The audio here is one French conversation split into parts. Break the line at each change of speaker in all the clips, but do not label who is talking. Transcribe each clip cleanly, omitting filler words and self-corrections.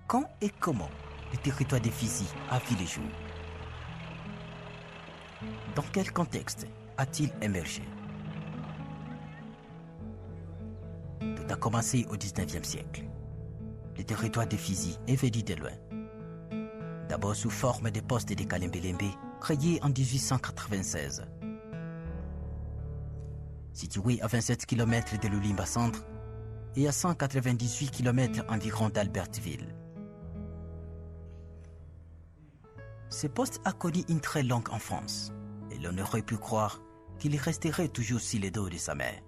Quand et comment le territoire de Fizi a vu le jour? Dans quel contexte a-t-il émergé? Tout a commencé au 19e siècle. Le territoire de Fizi est venu de loin. D'abord sous forme de postes de Kalembe-Lembe, créés en 1896. Situé à 27 km de l'Olimba Centre et à 198 km environ d'Albertville. Ce poste a connu une très longue enfance et l'on aurait pu croire qu'il resterait toujours sur le dos de sa mère.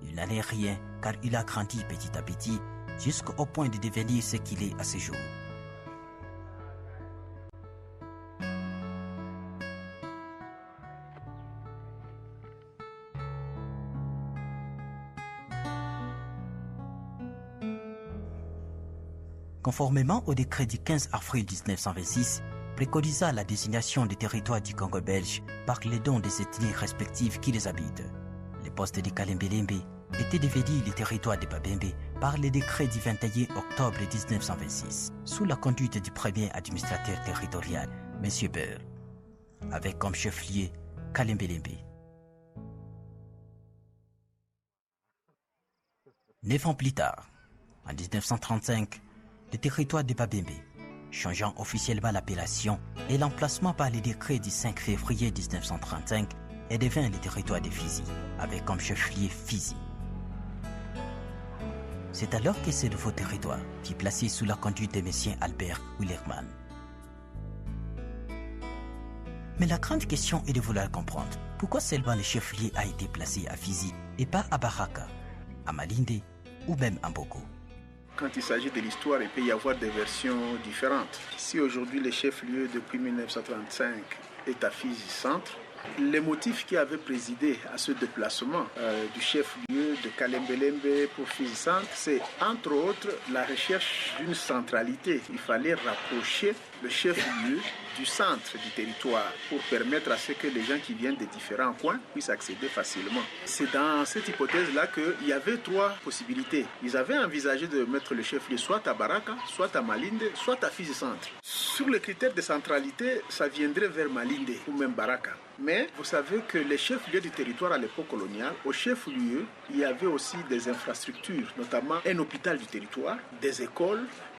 Il n'en est rien car il a grandi petit à petit jusqu'au point de devenir ce qu'il est à ce jour. Conformément au décret du 15 avril 1926, préconisa la désignation des territoires du Congo belge par les dons des ethnies respectives qui les habitent. Les postes de Kalembe-Lembe étaient devenus les territoires de Babembe par le décret du 21 octobre 1926, sous la conduite du premier administrateur territorial, M. Beur, avec comme chef-lieu Kalembe-Lembe. 9 ans plus tard, en 1935, le territoire de Babembe, changeant officiellement l'appellation et l'emplacement par le décret du 5 février 1935, est devint le territoire de Fizi, avec comme chef-lieu Fizi. C'est alors que ce nouveau territoire fut placé sous la conduite de M. Albert Willermann. Mais la grande question est de vouloir comprendre pourquoi seulement le chef-lieu a été placé à Fizi et pas à Baraka, à Malinde ou même à Mboko.
Quand il s'agit de l'histoire, il peut y avoir des versions différentes. Si aujourd'hui le chef-lieu depuis 1935 est à Fizi Centre, les motifs qui avaient présidé à ce déplacement du chef-lieu de Kalembe-Lembe pour Fizi Centre, c'est entre autres la recherche d'une centralité. Il fallait rapprocher le chef-lieu du centre du territoire pour permettre à ce que les gens qui viennent de différents coins puissent accéder facilement. C'est dans cette hypothèse-là qu'il y avait 3 possibilités. Ils avaient envisagé de mettre le chef-lieu soit à Baraka, soit à Malinde, soit à Fizi Centre. Sur les critères de centralité, ça viendrait vers Malinde ou même Baraka. Mais vous savez que les chefs-lieux du territoire à l'époque coloniale, au chef-lieu, il y avait aussi des infrastructures, notamment un hôpital du territoire, des écoles,